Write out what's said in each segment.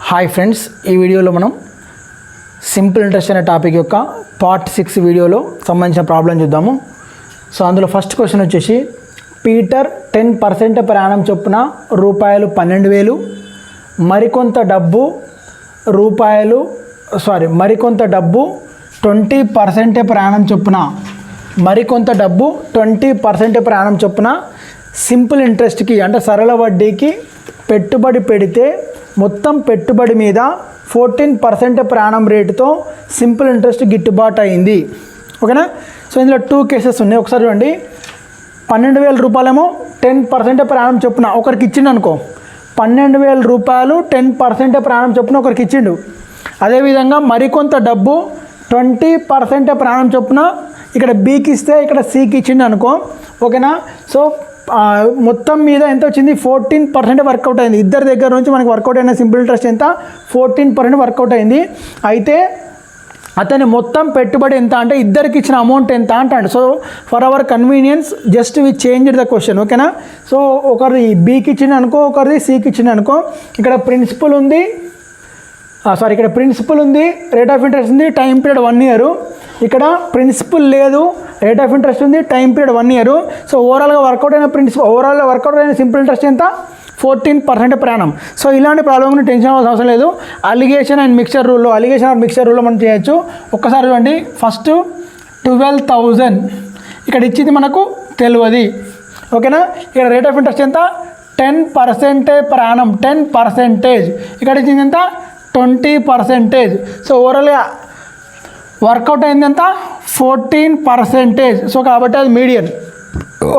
Hi friends, ఈ వీడియోలో మనం సింపుల్ ఇంట్రెస్ట్ అనే టాపిక్ యొక్క పార్ట్ 6 వీడియోలో సంబంధించిన ప్రాబ్లం చూద్దాము. సో అందులో ఫస్ట్ క్వశ్చన్ వచ్చేసి పీటర్ 10% per annum చొప్పున రూపాయలు 12,000 మరికొంత డబ్బు 20% per annum చొప్పున మరికొంత డబ్బు 20% per annum చొప్పున సింపుల్ ఇంట్రెస్ట్కి అంటే సరళ వడ్డీకి పెట్టుబడి పెడితే మొత్తం పెట్టుబడి మీద 14% per annum రేటుతో సింపుల్ ఇంట్రెస్ట్ గిట్టుబాటు అయింది. ఓకేనా? సో ఇందులో 2 కేసెస్ ఉన్నాయి. ఒకసారి చూడండి. 12,000 రూపాయలేమో 10% per annum చొప్పున ఒకరికి ఇచ్చిండు అనుకో. 12,000 రూపాయలు 10% per annum చొప్పున ఒకరికి ఇచ్చిండు. అదేవిధంగా మరికొంత డబ్బు 20% per annum చొప్పున ఇక్కడ బీకి ఇస్తే ఇక్కడ సికి ఇచ్చిండు అనుకో. ఓకేనా? సో మొత్తం మీద ఎంత వచ్చింది? 14% వర్కౌట్ అయింది. ఇద్దరి దగ్గర నుంచి మనకి వర్కౌట్ అయిన సింపుల్ ఇంట్రెస్ట్ ఎంత? 14% వర్కౌట్ అయింది. అయితే అతని మొత్తం పెట్టుబడి ఎంత అంటే ఇద్దరికి ఇచ్చిన అమౌంట్ ఎంత అంటాడు. So for our convenience just we change the question. ఓకేనా? సో ఒకరిది బీకి ఇచ్చింది అనుకో, ఒకరిది సికి ఇచ్చింది అనుకో. ఇక్కడ ప్రిన్సిపల్ ఉంది, రేట్ ఆఫ్ ఇంట్రెస్ట్ ఉంది, టైం పీరియడ్ 1 year. ఇక్కడ ప్రిన్సిపల్ లేదు, రేట్ ఆఫ్ ఇంట్రెస్ట్ ఉంది, టైం పీరియడ్ 1 year. సో ఓవరాల్గా వర్కౌట్ అయిన సింపుల్ ఇంట్రెస్ట్ ఎంత? 14% per annum. సో ఇలాంటి ప్రాబ్లం టెన్షన్ అవ్వాల్సిన అవసరం లేదు. అలిగేషన్ ఆర్ మిక్చర్ రూల్లో మనం చేయొచ్చు. ఒక్కసారి చూడండి. ఫస్ట్ 12,000 ఇక్కడ ఇచ్చింది మనకు తెలియదు. ఓకేనా? ఇక్కడ రేట్ ఆఫ్ ఇంట్రెస్ట్ ఎంత? 10% per annum. 10%. ఇక్కడ ఇచ్చింది ఎంత? 20%. సో ఓవరాల్గా వర్కౌట్ అయింది ఎంత? 14%. సో కాబట్టి అది మీడియన్.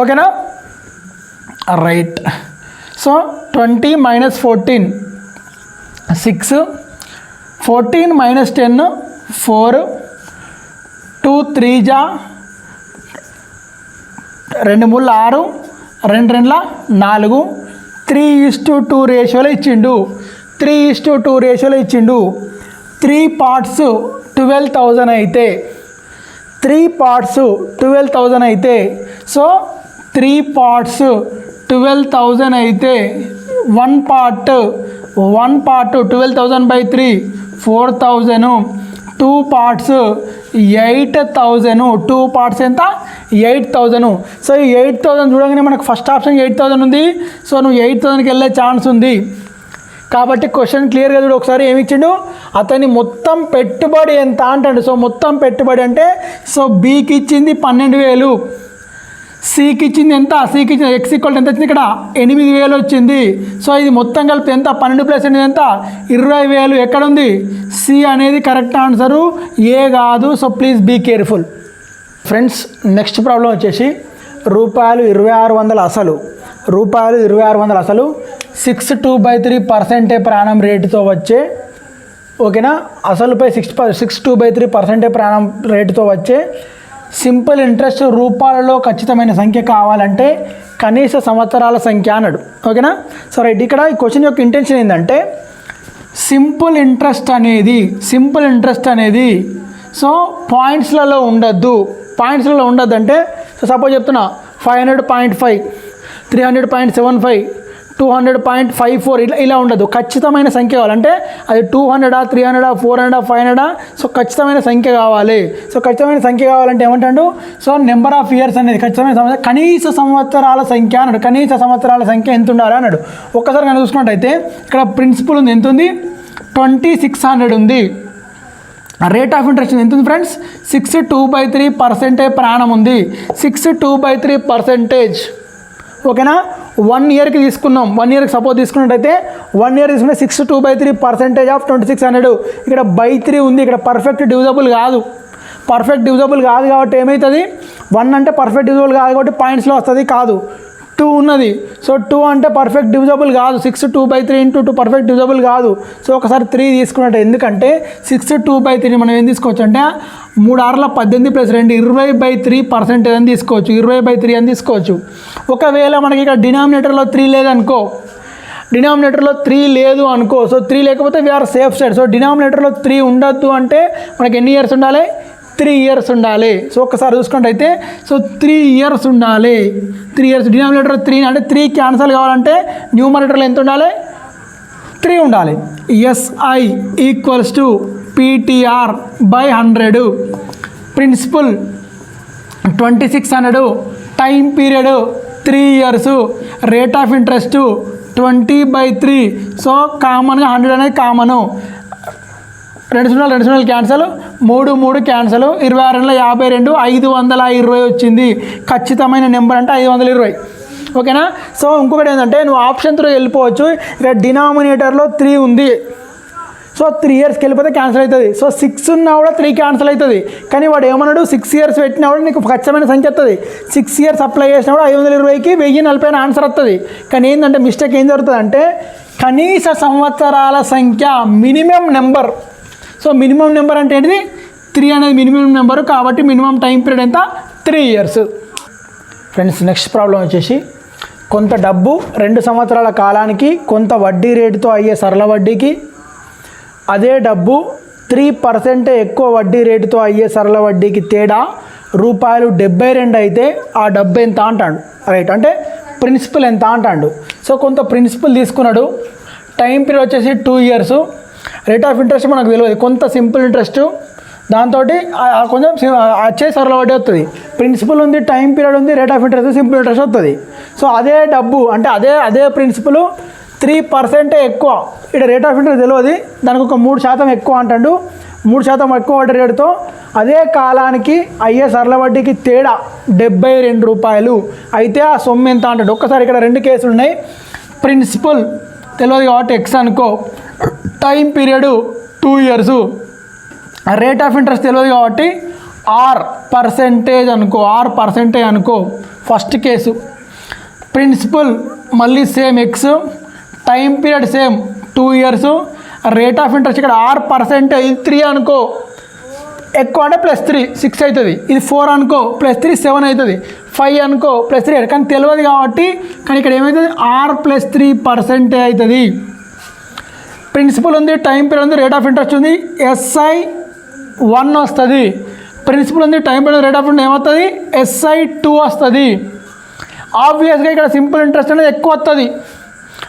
ఓకేనా? రైట్. సో 20 - 14 6, 14 - 10 4, 2 3 జా 2 3 6, 2 2 4, 3:2 రేషియోలో ఇచ్చిండు. 3:2 రేషియోలో ఇచ్చిండు. 3 parts 12,000 అయితే 3 parts 12,000 అయితే సో 3 parts 12,000 అయితే 1 part 12,000/3 4,000. 2 parts 8,000. 2 parts ఎంత? 8,000. సో ఈ 8,000 చూడగానే మనకు ఫస్ట్ ఆప్షన్ 8,000 ఉంది. సో నువ్వు 8,000కి వెళ్ళే ఛాన్స్ ఉంది. కాబట్టి క్వశ్చన్ క్లియర్గా చూడు. ఒకసారి ఏమి ఇచ్చిండు? అతని మొత్తం పెట్టుబడి ఎంత అంటాడు. సో మొత్తం పెట్టుబడి అంటే సో బీకి ఇచ్చింది 12,000, సికి ఇచ్చింది ఎంత? సికి ఇచ్చింది ఎక్స్ ఈక్వల్ ఎంత వచ్చింది? ఇక్కడ 8,000 వచ్చింది. సో ఇది మొత్తం కలిపి ఎంత? 12 + 8 ఎంత? 20,000. ఎక్కడ ఉంది? సి అనేది కరెక్ట్ ఆన్సరు, ఏ కాదు. So please be careful. Friends, next problem వచ్చేసి రూపాయలు 2,600 అసలు 6/2/3% per annum రేటుతో వచ్చే. ఓకేనా? అసలుపై 6/2/3% per annum రేటుతో వచ్చే సింపుల్ ఇంట్రెస్ట్ రూపాయలలో ఖచ్చితమైన సంఖ్య కావాలంటే కనీస సంవత్సరాల సంఖ్య అన్నాడు. ఓకేనా? So right. ఇక్కడ ఈ క్వశ్చన్ యొక్క ఇంటెన్షన్ ఏంటంటే సింపుల్ ఇంట్రెస్ట్ అనేది సో పాయింట్స్లలో ఉండద్దు. అంటే సో సపోజ్ చెప్తున్నా 500.5, 300.75, 200.54 ఇలా ఉండదు. ఖచ్చితమైన సంఖ్య కావాలంటే అది 200, 300, 400, 500. సో ఖచ్చితమైన సంఖ్య కావాలి. సో ఖచ్చితమైన సంఖ్య కావాలంటే ఏమంటాడు? సో నెంబర్ ఆఫ్ ఇయర్స్ అనేది ఖచ్చితమైన కనీస సంవత్సరాల సంఖ్య అన్నాడు. కనీస సంవత్సరాల సంఖ్య ఎంత ఉండాలి అన్నాడు. ఒక్కసారి కనుక చూసుకున్నట్టయితే ఇక్కడ ప్రిన్సిపల్ ఉంది, ఎంత ఉంది? 2,600 ఉంది. రేట్ ఆఫ్ ఇంట్రెస్ట్ ఎంత ఉంది ఫ్రెండ్స్? 6/2/3% per annum ఉంది. 6/2/3%. ఓకేనా? 1 yearకి తీసుకున్నాం. 1 yearకి సపోజ్ తీసుకున్నట్టయితే 1 year తీసుకుంటే 6/2/3% ఆఫ్ 2,600. ఇక్కడ /3 ఉంది. ఇక్కడ పర్ఫెక్ట్ డివిజబుల్ కాదు కాబట్టి ఏమవుతుంది? 1 అంటే పర్ఫెక్ట్ డివిజబుల్ కాదు కాబట్టి పాయింట్స్లో వస్తుంది కాదు. 2 ఉన్నది. సో 2 అంటే పర్ఫెక్ట్ డివిజబుల్ కాదు. 6/2/3 × 2 పర్ఫెక్ట్ డివిజబుల్ కాదు. సో ఒకసారి 3 తీసుకున్నట్టు. ఎందుకంటే 6/2/3 మనం ఏం తీసుకోవచ్చు అంటే 3 6 18 + 2 20/3% అని తీసుకోవచ్చు. 20/3 అని తీసుకోవచ్చు. ఒకవేళ మనకి ఇక్కడ డినామినేటర్లో 3 లేదనుకో, సో 3 లేకపోతే వీఆర్ సేఫ్ సైడ్. సో డినామినేటర్లో 3 ఉండద్దు అంటే మనకి ఎన్ని ఇయర్స్ ఉండాలి? 3 years ఉండాలి. సో ఒకసారి చూసుకుంటే సో 3 years ఉండాలి. 3 years డినామినేటర్ 3 అంటే 3 క్యాన్సల్ కావాలంటే న్యూమరేటర్లో ఎంత ఉండాలి? 3 ఉండాలి. SI equals to PTR/100, principal 2600, time period 3 years, rate of interest 20/3. So కామన్గా 100 అనేది కామను, 2 క్యాన్సల్, 3 క్యాన్సల్, 26 52, 520 వచ్చింది. ఖచ్చితమైన నెంబర్ అంటే 520. ఓకేనా. సో ఇంకొకటి ఏంటంటే నువ్వు ఆప్షన్ 3 వెళ్ళిపోవచ్చు. ఇక్కడ డినామినేటర్లో 3 ఉంది. సో 3 yearsకి వెళ్ళిపోతే క్యాన్సిల్ అవుతుంది. సో 6 ఉన్నా కూడా 3 క్యాన్సిల్ అవుతుంది. కానీ వాడు ఏమన్నాడు, 6 years పెట్టినా కూడా నీకు ఖచ్చితమైన సంఖ్య వస్తుంది. 6 years అప్లై చేసినా కూడా 520కి 1040 ఆన్సర్ వస్తుంది. కానీ ఏంటంటే మిస్టేక్ ఏం జరుగుతుంది అంటే కనీస సంవత్సరాల సంఖ్య minimum number. So minimum number అంటే ఏంటిది, 3 అనేది మినిమం నెంబరు. కాబట్టి మినిమం టైం పీరియడ్ ఎంత, 3 years. ఫ్రెండ్స్ నెక్స్ట్ ప్రాబ్లం వచ్చేసి కొంత డబ్బు 2 సంవత్సరాల కాలానికి కొంత వడ్డీ రేటుతో అయ్యే సరళ వడ్డీకి, అదే డబ్బు 3% ఎక్కువ వడ్డీ రేటుతో అయ్యే సరళ వడ్డీకి తేడా ₹72 అయితే ఆ డబ్బు ఎంత అంటాడు. రైట్, అంటే ప్రిన్సిపల్ ఎంత అంటాడు. సో కొంత ప్రిన్సిపల్ తీసుకున్నాడు, టైం పీరియడ్ వచ్చేసి 2 years, రేట్ ఆఫ్ ఇంట్రెస్ట్ మనకు తెలియదు, కొంత సింపుల్ ఇంట్రెస్ట్, దాంతో కొంచెం వచ్చే సరళ వడ్డీ వస్తుంది. ప్రిన్సిపల్ ఉంది, టైం పీరియడ్ ఉంది, rate of interest simple interest వస్తుంది. సో అదే డబ్బు అంటే అదే ప్రిన్సిపల్ 3% ఎక్కువ, ఇక్కడ రేట్ ఆఫ్ ఇంట్రెస్ట్ తెలియదు, దానికి ఒక 3% ఎక్కువ అంటాడు. 3% ఎక్కువ వడ్డీ రేటుతో అదే కాలానికి అయ్యే సరళ వడ్డీకి తేడా ₹72 అయితే ఆ సొమ్ము ఎంత అంటాడు. ఒక్కసారి ఇక్కడ 2 కేసులు ఉన్నాయి. ప్రిన్సిపల్ తెలియదు కాబట్టి X అనుకో, time period 2 years, rate of interest తెలియదు కాబట్టి R% అనుకో. ఫస్ట్ కేసు ప్రిన్సిపల్ మళ్ళీ same X, time period same 2 years, rate of interest ఇక్కడ R% 3 అనుకో, ఎక్కువ అంటే +3 6 అవుతుంది. ఇది 4 అనుకో, +3 7 అవుతుంది. 5 అనుకో, +3 కానీ తెలియదు కాబట్టి, కానీ ఇక్కడ ఏమవుతుంది R+3% అవుతుంది. ప్రిన్సిపల్ ఉంది, టైం పీరియడ్ ఉంది, రేట్ ఆఫ్ ఇంట్రెస్ట్ ఉంది, SI 1 వస్తుంది. ప్రిన్సిపల్ ఉంది, time period, rate of interest ఏమవుతుంది, SI 2 వస్తుంది. ఆబ్వియస్గా ఇక్కడ సింపుల్ ఇంట్రెస్ట్ అనేది ఎక్కువ వస్తుంది.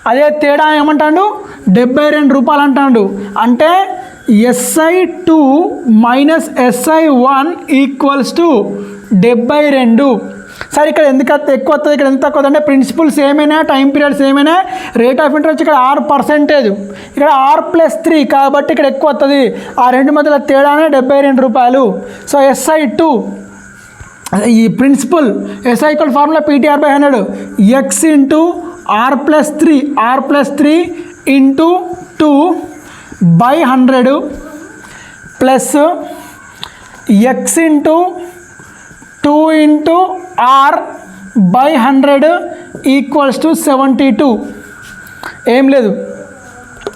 అదే తేడా ఏమంటాడు, ₹72 అంటాడు. అంటే SI 2 minus SI 1 equals to 72. సరే ఇక్కడ ఎందుకు ఎక్కువ వస్తుంది, ఇక్కడ ఎంత తక్కువ అంటే ప్రిన్సిపల్ సేమైనా, టైం పీరియడ్ సేమైనా, రేట్ ఆఫ్ ఇంట్రెస్ట్ ఇక్కడ R%, ఇక్కడ R+3 కాబట్టి ఇక్కడ ఎక్కువ వస్తుంది. ఆ రెండు మధ్యలో తేడానే ₹72. సో SI 2 ఈ principal SI equal formula PTR/100, X into R+3 into 2/100 plus X into 2 into R/100 equals to 72. ఏం లేదు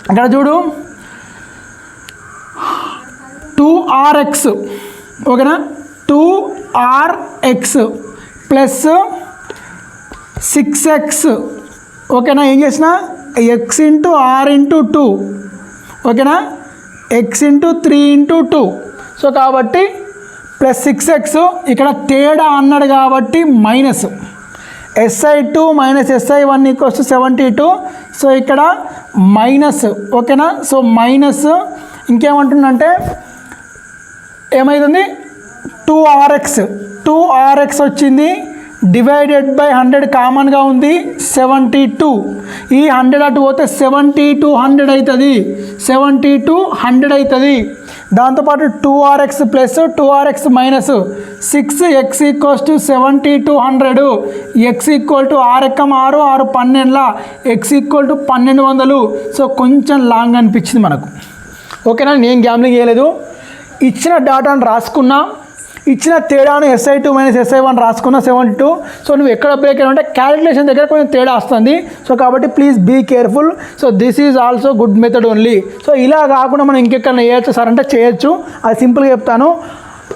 ఇక్కడ చూడు, 2RX ఓకేనా, 2RX ప్లస్ 6X ఓకేనా. ఏం చేసిన X ఇంటూ R ఇంటూ 2 ఓకేనా, X ఇంటూ 3 ఇంటూ 2. సో కాబట్టి ప్లస్ 6X ఇక్కడ తేడా అన్నాడు కాబట్టి minus SI 2 minus SI 1 equals to 72. So ఇక్కడ మైనస్ ఓకేనా. సో మైనస్ ఇంకేమంటుందంటే ఏమవుతుంది, 2RX వచ్చింది, డివైడెడ్ బై 100 కామన్గా ఉంది 72. ఈ 100 అటు పోతే 72 అవుతుంది, 100 అవుతుంది. దాంతోపాటు 2RX plus 2RX minus 6X equals to 7200, X equal to 6 12 X equal to 1200. So కొంచెం లాంగ్ అనిపించింది మనకు ఓకేనా. నేను గ్యామ్లింగ్ చేయలేదు, ఇచ్చిన డాటాను రాసుకున్నా, ఇచ్చిన తేడాను SI 2 మైనస్ SI 1 రాసుకున్న 72. సో నువ్వు ఎక్కడ బ్రేక్ అయినా అంటే క్యాలిక్యులేషన్ దగ్గర కొంచెం తేడా వస్తుంది. సో కాబట్టి please be careful. So this is also good method only. So ఇలా కాకుండా మనం ఇంకెక్కడ చేయొచ్చు సార్ అంటే చేయొచ్చు, అది సింపుల్గా చెప్తాను.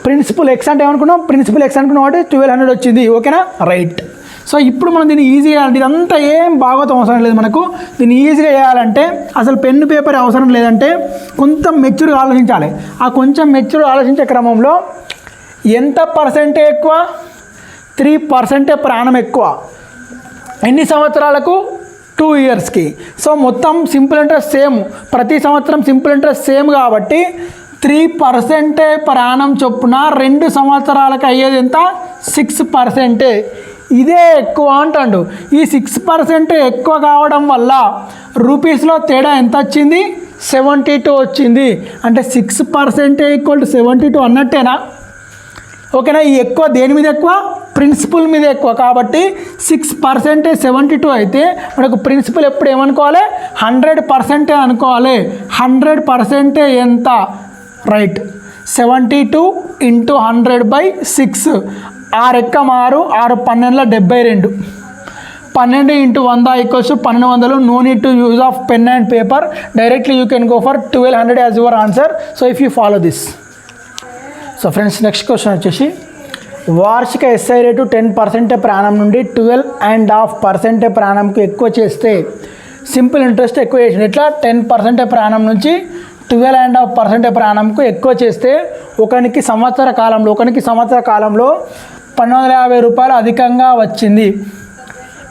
ప్రిన్సిపల్ X అంటే ఏమనుకున్నాం, ప్రిన్సిపల్ X అనుకున్నాం కాబట్టి 1200 వచ్చింది ఓకేనా. రైట్. సో ఇప్పుడు మనం దీన్ని ఈజీగా చేయాలంటే ఇదంతా ఏం బాగోతం అవసరం లేదు మనకు. దీన్ని ఈజీగా చేయాలంటే అసలు పెన్ను పేపర్ అవసరం లేదంటే కొంచెం మెచ్యూర్గా ఆలోచించాలి. ఆ కొంచెం మెచ్యూర్గా ఆలోచించే క్రమంలో ఎంత పర్సెంటే ఎక్కువ, 3% ప్రాణం ఎక్కువ. ఎన్ని సంవత్సరాలకు, 2 ఇయర్స్కి. సో మొత్తం సింపుల్ ఇంట్రెస్ట్ సేమ్, ప్రతి సంవత్సరం సింపుల్ ఇంట్రెస్ట్ సేమ్ కాబట్టి 3% per annum చొప్పున 2 సంవత్సరాలకు అయ్యేది ఎంత? 6%. ఇదే ఎక్కువ అంటాడు. ఈ 6% ఎక్కువ కావడం వల్ల రూపీస్లో తేడా ఎంత వచ్చింది? 72 వచ్చింది. అంటే 6% ఈక్వల్ టు 72 అన్నట్టేనా? ఓకేనా? ఈ ఎక్కువ దేని మీద ఎక్కువ? ప్రిన్సిపల్ మీద ఎక్కువ. కాబట్టి 6% 72 అయితే మనకు ప్రిన్సిపల్ ఎప్పుడు ఏమనుకోవాలి? 100% అనుకోవాలి. 100% ఎంత? రైట్, 72 × 100/6. 6 ఎక్క 6, 6 12 72. 12 × 100 = 1200. No need to use of pen and paper. Directly you can go for 1200 as your answer. So if you follow this. So friends, next question వచ్చేసి వార్షిక ఎస్ఐ రేటు 10% per annum నుండి 12.5% per annumకు ఎక్కువ చేస్తే simple interest ఎక్కువ చేసింది. ఎట్లా? 10% per annum నుంచి 12.5% per annumకు ఎక్కువ చేస్తే ఒకనికి సంవత్సర కాలంలో 1250 రూపాయలు అధికంగా వచ్చింది.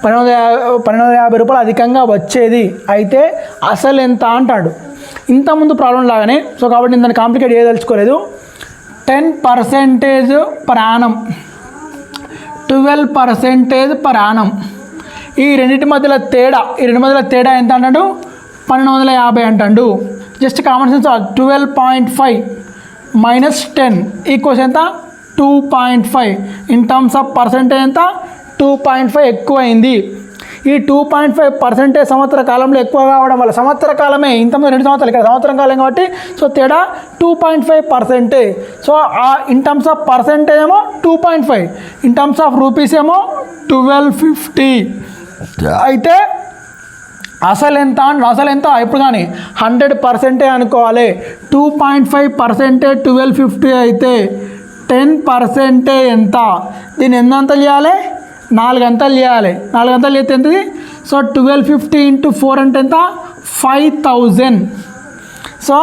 1250 రూపాయలు అధికంగా వచ్చేది. అయితే అసలు ఎంత అంటాడు. ఇంతకుముందు ప్రాబ్లం లాగానే. సో కాబట్టి నేను దాన్ని complicate చేయదలుచుకోలేదు. 10% per annum, 12% per annum. ఈ రెండింటి మధ్యలో తేడా ఎంత అంటాడు? 1250 అంటాడు. Just common sense. 12.5 - 10 ఈక్వల్స్ ఎంత? 2.5. ఇన్ టర్మ్స్ ఆఫ్ పర్సెంటేజ్ ఎంత? 2.5 ఎక్కువ అయింది. ఈ 2.5% సంవత్సర కాలంలో ఎక్కువ కావడం వల్ల, సంవత్సర కాలమే ఇంతకుముందు 2 సంవత్సరాలు, ఇక్కడ సంవత్సరం కాలం కాబట్టి సో తేడా 2.5%. So in terms of percentage ఏమో 2.5, ఇన్ టర్మ్స్ ఆఫ్ రూపీస్ ఏమో 1250. అయితే అసలు ఎంత ఎప్పుడు కానీ 100% అనుకోవాలి. 2.5% 1250 అయితే 10% ఎంత? దీన్ని ఎన్ని అంతలు చేయాలి? 4 అంతలు చేయాలి. 4 అంతలు చేస్తే ఎంతది? సో 1250 × 4 అంటే ఎంత? 5000. సో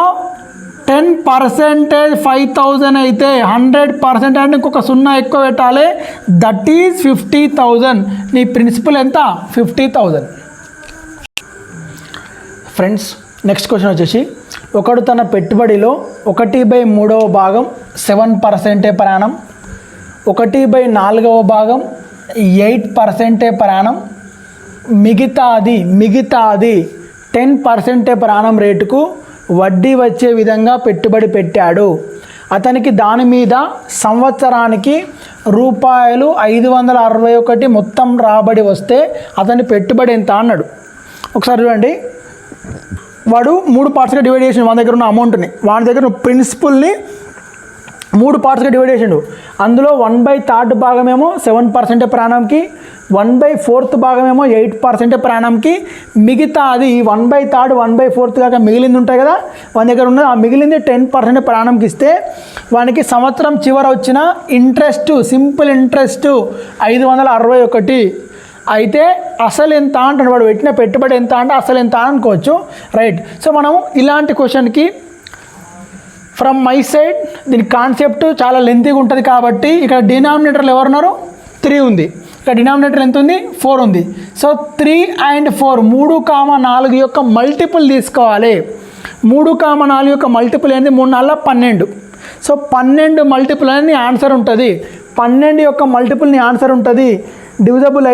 10% 5000 అయితే 100% అంటే ఇంకొక 0 ఎక్కువ పెట్టాలి. That is 50,000. నీ ప్రిన్సిపల్ ఎంత? 50,000. ఫ్రెండ్స్, నెక్స్ట్ క్వశ్చన్ వచ్చేసి ఒకడు తన పెట్టుబడిలో 1/3 భాగం 7% per annum, 1/4 భాగం 8% per annum, మిగతాది 10% per annum రేటుకు వడ్డీ వచ్చే విధంగా పెట్టుబడి పెట్టాడు. అతనికి దాని మీద సంవత్సరానికి రూపాయలు 561 మొత్తం రాబడి వస్తే అతని పెట్టుబడి ఎంత అన్నాడు. ఒకసారి చూడండి. వాడు 3 పార్ట్స్గా డివైడ్ చేసిండు. మన దగ్గర ఉన్న అమౌంట్ని, వాడి దగ్గర ప్రిన్సిపల్ని 3 పార్ట్స్గా డివైడ్ చేసిండు. అందులో 1/3 భాగమేమో 7% per annumకి, 1/4 భాగమేమో 8% per annumకి. మిగతా అది 1/3 1/4 దాకా మిగిలింది ఉంటాయి కదా, వాని దగ్గర ఉన్నది. ఆ మిగిలింది 10% per annumకి ఇస్తే వానికి సంవత్సరం చివర వచ్చిన ఇంట్రెస్ట్, సింపుల్ ఇంట్రెస్ట్ 561. అయితే అసలు ఎంత అంటాడు. వాడు పెట్టిన పెట్టుబడి ఎంత అంటే అసలు ఎంత అనుకోవచ్చు. రైట్. సో మనం ఇలాంటి క్వశ్చన్కి ఫ్రమ్ మై సైడ్ దీని కాన్సెప్ట్ చాలా లెంతీగా ఉంటుంది కాబట్టి ఇక్కడ డినామినేటర్లు ఎవరున్నారు? 3 ఉంది. ఇక్కడ డినామినేటర్ ఎంత ఉంది? 4 ఉంది. సో 3 and 4 3,4 యొక్క మల్టిపుల్ తీసుకోవాలి. 3,4 యొక్క మల్టిపుల్ ఏంటి? 3 4 12. సో 12 మల్టిపుల్ అనేది ఆన్సర్ ఉంటుంది. 12 యొక్క మల్టిపుల్ నీ ఆన్సర్ ఉంటుంది. డివిజబుల్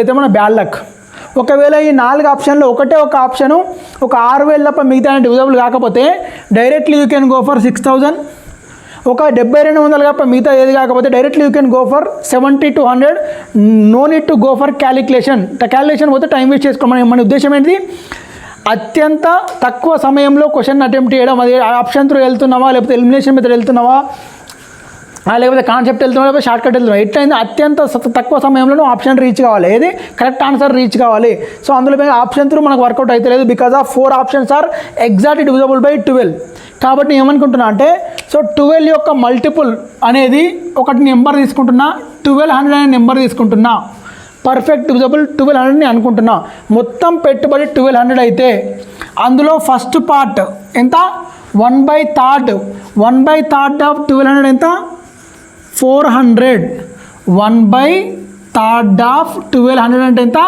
అయితే మన బ్యాడ్ లక్. ఒకవేళ ఈ 4 ఆప్షన్లో ఒకటే ఒక ఆప్షను ఒక 6000 తప్ప మిగతా డివిజబుల్ కాకపోతే directly you can go for 6000. ఒక 7200 తప్ప మిగతా ఏది కాకపోతే directly you can go for 70 to 100. No need to go for calculation పోతే టైం వేస్ట్ చేసుకోమని. మన ఉద్దేశం ఏంటి? అత్యంత తక్కువ సమయంలో క్వశ్చన్ అటెంప్ట్ చేయడం. అది ఆప్షన్ త్రూ వెళ్తున్నావా, లేకపోతే ఎలిమినేషన్ మెథడ్ వెళ్తున్నావా, లేకపోతే కాన్సెప్ట్ వెళ్తున్నావా, లేకపోతే షార్ట్ కట్ వెళ్తున్నావా, ఎట్లయింది అత్యంత తక్కువ సమయంలో ఆప్షన్ రీచ్ కావాలి. ఏది కరెక్ట్ ఆన్సర్ రీచ్ కావాలి. సో అందులో ఆప్షన్ త్రూ మనకు వర్కౌట్ అయితే లేదు. Because of 4 options are exactly divisible by 12. కాబట్టి ఏమనుకుంటున్నా అంటే సో 12 యొక్క మల్టిపుల్ అనేది ఒకటి నెంబర్ తీసుకుంటున్నా, 1200 అనే నెంబర్ తీసుకుంటున్నా. పర్ఫెక్ట్ డివిజబుల్ 1200ని అనుకుంటున్నా. మొత్తం పెట్టుబడి 1200 అయితే అందులో ఫస్ట్ పార్ట్ ఎంత? 1/3. 1/3 ఆఫ్ 1200 ఎంత? 400. 1/3 ఆఫ్ 1200 అంటే ఎంత?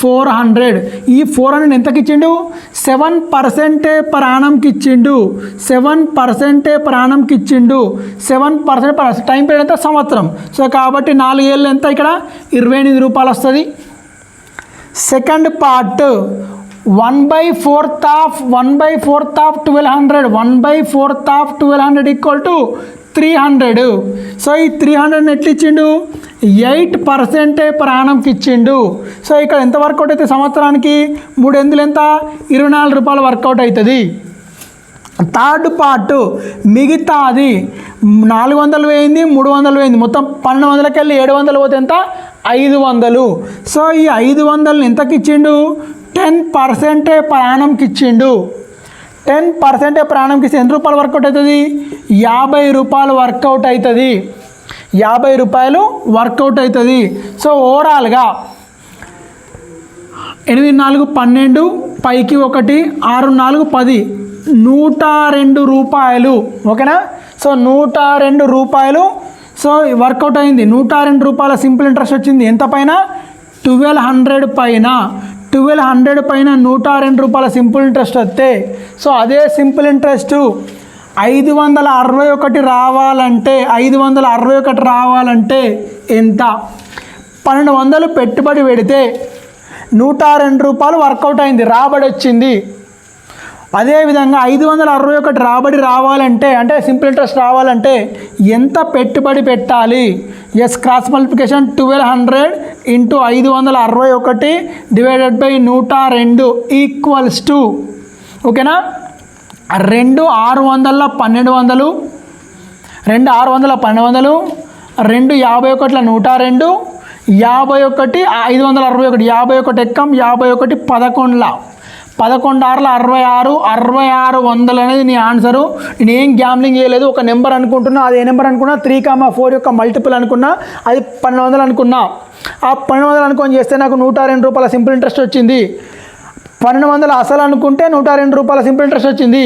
400. ఈ 400 ఎంతకి ఇచ్చిండు? 7% per annumకి ఇచ్చిండు. 7% per annumకి ఇచ్చిండు. 7% per annum. టైం పీరియడ్ ఎంత? సంవత్సరం. సో కాబట్టి 4 ఏళ్ళు ఎంత? ఇక్కడ 28 రూపాయలు వస్తుంది. Second part 1/4 of 1200. 1/4 of 1200 equal to 300. So ఈ 300 ఎట్లా ఇచ్చిండు? 8% per annumకి ఇచ్చిండు. సో ఇక్కడ ఎంత వర్కౌట్ అవుతుంది? సంవత్సరానికి 3 ఎందులు ఎంత? 24 రూపాయలు వర్కౌట్ అవుతుంది. థర్డ్ పార్ట్ మిగతాది 400 వేయింది, 300 వేయింది, మొత్తం 1200కి వెళ్ళి 700 పోతే ఎంత? 500. సో ఈ 500 ఎంతకి ఇచ్చిండు? 10% per annumకి ఇచ్చిండు. 10% per annumకి ఇస్తే ఎన్ని రూపాయలు వర్కౌట్ అవుతుంది? 50 రూపాయలు వర్కౌట్ అవుతుంది. 50 రూపాయలు వర్కౌట్ అవుతుంది. సో ఓవరాల్గా 8 4 12 పైకి 1 6 4 10 102 రూపాయలు. ఓకేనా? సో 102 రూపాయలు సో వర్కౌట్ అయింది. 102 రూపాయల సింపుల్ ఇంట్రెస్ట్ వచ్చింది. ఎంత పైన? 1200 పైన. 1200 పైన 102 రూపాయల సింపుల్ ఇంట్రెస్ట్ వస్తే సో అదే సింపుల్ ఇంట్రెస్ట్ 561 రావాలంటే 561 రావాలంటే ఎంత? 1200 పెట్టుబడి పెడితే 102 రూపాయలు వర్కౌట్ అయింది, రాబడి వచ్చింది. అదేవిధంగా 561 రాబడి రావాలంటే అంటే సింపుల్ ఇంట్రెస్ట్ రావాలంటే ఎంత పెట్టుబడి పెట్టాలి? Yes, cross multiplication 1200 into 561 divided by 102 equals to ఓకేనా 2 600 1200, 2 600 1200, 2 51 102, 51 561, 51 ఎక్కం 51 11 11 66 6600 అనేది నీ ఆన్సరు. నేను ఏం గ్యామ్లింగ్ చేయలేదు, ఒక నెంబర్ అనుకుంటున్నా. అది ఏ నెంబర్ అనుకున్నా? 3,4 యొక్క మల్టిపుల్ అనుకున్నా, అది 1200 అనుకున్నా. ఆ 1200 అనుకొని చేస్తే నాకు 102 రూపాయల సింపుల్ ఇంట్రెస్ట్ వచ్చింది. 1200 అసలు అనుకుంటే 102 రూపాయల సింపుల్ ఇంట్రెస్ట్ వచ్చింది.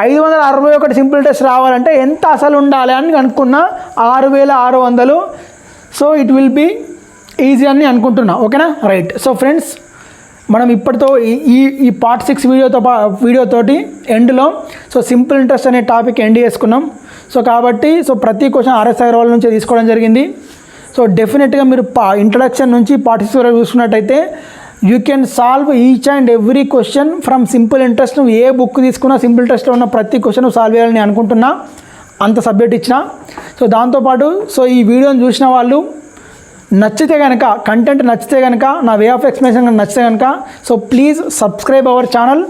561 సింపుల్ ఇంట్రెస్ట్ రావాలంటే ఎంత అసలు ఉండాలి అని అనుకున్నా? 6600. So it will be easy అని అనుకుంటున్నా. ఓకేనా? రైట్. సో ఫ్రెండ్స్, మనం ఇప్పటితో ఈ పార్ట్ 6 వీడియోతోటి ఎండ్లో సో సింపుల్ ఇంట్రెస్ట్ అనే టాపిక్ ఎండ్ చేసుకున్నాం. సో కాబట్టి సో ప్రతి క్వశ్చన్ ఆర్ఎస్ అగర్వాల్ నుంచి తీసుకోవడం జరిగింది. సో డెఫినెట్గా మీరు ఇంట్రడక్షన్ నుంచి పార్ట్ 6 వరకు చూసుకున్నట్టయితే you can solve each and every question from simple interest. నువ్వు ఏ బుక్ తీసుకున్నా సింపుల్ ఇంట్రెస్ట్లో ఉన్న ప్రతి క్వశ్చన్ సాల్వ్ చేయాలని అనుకుంటున్నా, అంత సబ్జెక్ట్ ఇచ్చిన. సో దాంతోపాటు సో ఈ వీడియోని చూసిన వాళ్ళు నచ్చితే కనుక, కంటెంట్ నచ్చితే కనుక, నా వే ఆఫ్ ఎక్స్ప్లెనేషన్ నచ్చితే కనుక so please subscribe our channel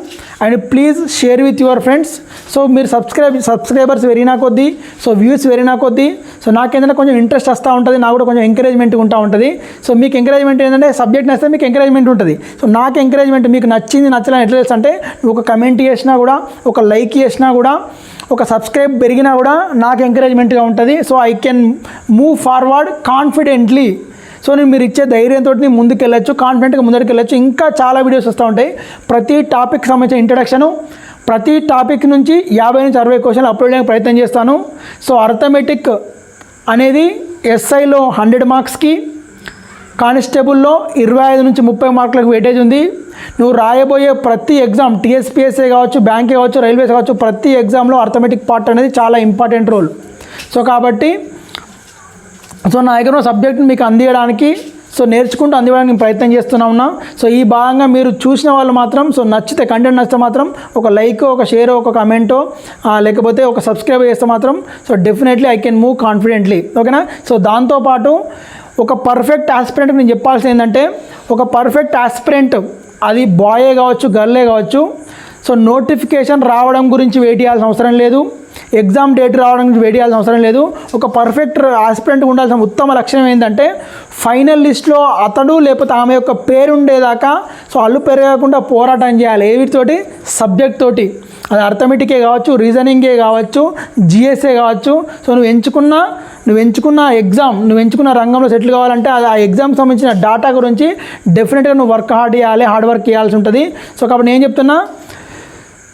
and please share with your friends. So మీరు సబ్స్క్రైబర్స్ పెరిగినా కొద్దీ సో వ్యూస్ పెరిగినా కొద్దీ సో నాకేంటంటే కొంచెం ఇంట్రెస్ట్ వస్తూ ఉంటుంది, నాకు కూడా కొంచెం ఎంకరేజ్మెంట్ ఉంటా ఉంటుంది. సో మీకు ఎంకరేజ్మెంట్ ఏంటంటే సబ్జెక్ట్ నచ్చితే మీకు ఎంకరేజ్మెంట్ ఉంటుంది. సో నాకు ఎంకరేజ్మెంట్ మీకు నచ్చింది నచ్చలని ఎట్లా తెలుసు అంటే ఒక కమెంట్ చేసినా కూడా, ఒక లైక్ చేసినా కూడా, ఒక సబ్స్క్రైబ్ పెరిగినా కూడా నాకు ఎంకరేజ్మెంట్గా ఉంటుంది. So I can move forward confidently. So నేను మీరు ఇచ్చే ధైర్యంతో ముందుకు వెళ్ళొచ్చు, కాన్ఫిడెంట్గా ముందరికి వెళ్ళొచ్చు. ఇంకా చాలా వీడియోస్ వస్తూ ఉంటాయి. ప్రతి టాపిక్ సంబంధించిన ఇంట్రడక్షను, ప్రతి టాపిక్ నుంచి 50 నుంచి 60 క్వశ్చన్లు అప్లోడ్ చేయడానికి ప్రయత్నం చేస్తాను. సో అర్థమెటిక్ అనేది ఎస్ఐలో 100 మార్క్స్కి, కానిస్టేబుల్లో 25 నుంచి 30 మార్కులకు వెయిటేజ్ ఉంది. నువ్వు రాయబోయే ప్రతి ఎగ్జామ్, టీఎస్పీఎస్ఏ కావచ్చు, బ్యాంకే కావచ్చు, రైల్వేస్ కావచ్చు, ప్రతి ఎగ్జామ్లో అర్థమెటిక్ పార్ట్ అనేది చాలా ఇంపార్టెంట్ రోల్. సో కాబట్టి సో నా దగ్గర ఉన్న సబ్జెక్ట్ని మీకు అందించడానికి సో నేర్చుకుంటూ అందించడానికి నేను ప్రయత్నం చేస్తూనే ఉన్నా. సో ఈ భాగంగా మీరు చూసిన వాళ్ళు మాత్రం సో నచ్చితే, కంటెంట్ నచ్చితే మాత్రం ఒక లైక్, ఒక షేర్, ఒక కమెంటో లేకపోతే ఒక సబ్స్క్రైబ్ చేస్తే మాత్రం so definitely I can move confidently. ఓకేనా? సో దాంతోపాటు ఒక పర్ఫెక్ట్ ఆస్పిరెంట్ నేను చెప్పాల్సింది ఏంటంటే, ఒక పర్ఫెక్ట్ ఆస్పిరెంట్ అది బాయే కావచ్చు, గర్లే కావచ్చు, సో నోటిఫికేషన్ రావడం గురించి వెయిట్ చేయాల్సిన అవసరం లేదు, ఎగ్జామ్ డేట్ రావడం గురించి వెయిట్ చేయాల్సిన అవసరం లేదు. ఒక పర్ఫెక్ట్ ఆస్పిరెంట్ ఉండాల్సిన ఉత్తమ లక్షణం ఏంటంటే ఫైనల్ లిస్ట్లో అతడు లేకపోతే ఆమె యొక్క పేరు ఉండేదాకా సో అల్లు పెరగకుండా పోరాటం చేయాలి. వీటితోటి సబ్జెక్ట్ తోటి, అది అర్థమెటికే కావచ్చు, రీజనింగే కావచ్చు, జిఎస్ఏ కావచ్చు. సో నువ్వు ఎంచుకున్న ఎగ్జామ్, నువ్వు ఎంచుకున్న రంగంలో సెటిల్ కావాలంటే అది ఆ ఎగ్జామ్కి సంబంధించిన డేటా గురించి డెఫినెట్గా నువ్వు హార్డ్ వర్క్ చేయాల్సి ఉంటుంది. సో కాబట్టి నేను చెప్తున్నా,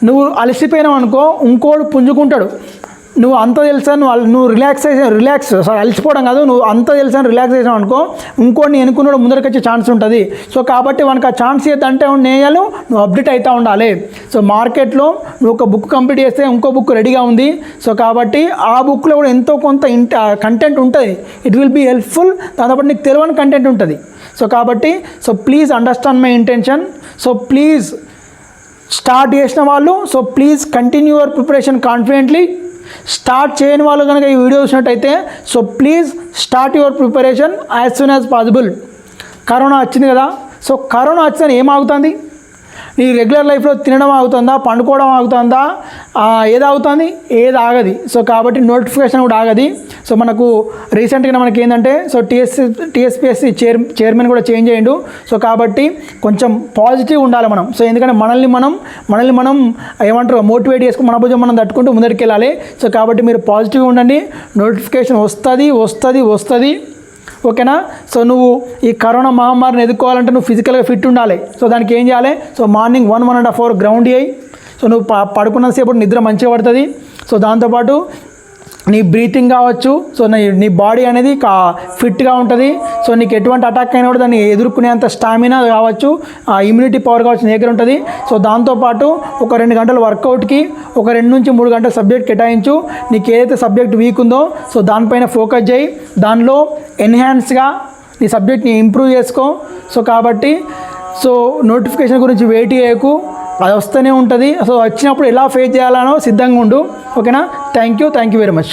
నువ్వు అలసిపోయినావు అనుకో, ఇంకోడు పుంజుకుంటాడు. నువ్వు అంత తెలుసా నువ్వు రిలాక్స్ అలసిపోవడం కాదు, నువ్వు అంత తెలుసా రిలాక్సేషన్ అనుకో, ఇంకోటి ఎన్నుకున్నాడు ముందరికి వచ్చే ఛాన్స్ ఉంటుంది. సో కాబట్టి మనకు ఆ ఛాన్స్ ఏదంటే నేయాలు నువ్వు అప్డేట్ అవుతూ ఉండాలి. సో మార్కెట్లో నువ్వు ఒక బుక్ కంప్లీట్ చేస్తే ఇంకో బుక్ రెడీగా ఉంది. సో కాబట్టి ఆ బుక్లో కూడా ఎంతో కొంత కంటెంట్ ఉంటుంది, ఇట్ విల్ బీ హెల్ప్ఫుల్. దాంతోపాటు నీకు తెలియని కంటెంట్ ఉంటుంది. సో కాబట్టి please understand my intention. So please start చేసిన వాళ్ళు please continue your preparation confidently. Start చేయని వాళ్ళు కనుక ఈ వీడియో చూసినట్టయితే please start your preparation as soon as possible. Corona వచ్చింది కదా, కరోనా వచ్చిందని ఏమాగుతుంది? నీ రెగ్యులర్ లైఫ్లో తినడం ఆగుతుందా, పండుకోవడం ఆగుతుందా, ఏది ఆగుతుంది? ఏది ఆగది. సో కాబట్టి నోటిఫికేషన్ కూడా ఆగది. సో మనకు రీసెంట్గా మనకి ఏంటంటే టీఎస్పీఎస్సీ చైర్మన్ కూడా చేంజ్ అయ్యిండు. సో కాబట్టి కొంచెం పాజిటివ్ ఉండాలి మనం. సో ఎందుకంటే మనల్ని మనం ఏమంటారు మోటివేట్ చేసుకుని మన భుజం మనం తట్టుకుంటూ ముందరికి వెళ్ళాలి. సో కాబట్టి మీరు పాజిటివ్గా ఉండండి, నోటిఫికేషన్ వస్తుంది. ఓకేనా? సో నువ్వు ఈ కరోనా మహమ్మారిని ఎదుర్కోవాలంటే నువ్వు ఫిజికల్గా ఫిట్ ఉండాలి. సో దానికి ఏం చేయాలి? మార్నింగ్ 1.5 hour గ్రౌండ్ చేయి. సో నువ్వు పడుకున్నంతసేపు నిద్ర మంచిగా పడుతుంది. సో దాంతోపాటు నీ బ్రీతింగ్ కావచ్చు, సో నీ బాడీ అనేది ఫిట్గా ఉంటుంది. సో నీకు ఎటువంటి అటాక్ అయినా కూడా దాన్ని ఎదుర్కొనేంత స్టామినా కావచ్చు, ఇమ్యూనిటీ పవర్ కావచ్చు నీ దగ్గర ఉంటుంది. సో దాంతోపాటు ఒక 2 గంటల వర్కౌట్కి ఒక 2 నుంచి 3 గంటల సబ్జెక్ట్ కేటాయించు. నీకు ఏదైతే సబ్జెక్ట్ వీక్ ఉందో సో దానిపైన ఫోకస్ చేయి, దానిలో ఎన్హాన్స్గా నీ సబ్జెక్ట్ని ఇంప్రూవ్ చేసుకో. సో కాబట్టి నోటిఫికేషన్ గురించి వెయిట్ చేయకు, అది వస్తూనే ఉంటుంది. సో వచ్చినప్పుడు ఎలా ఫేస్ చేయాలనో సిద్ధంగా ఉండు. ఓకేనా? Thank you very much.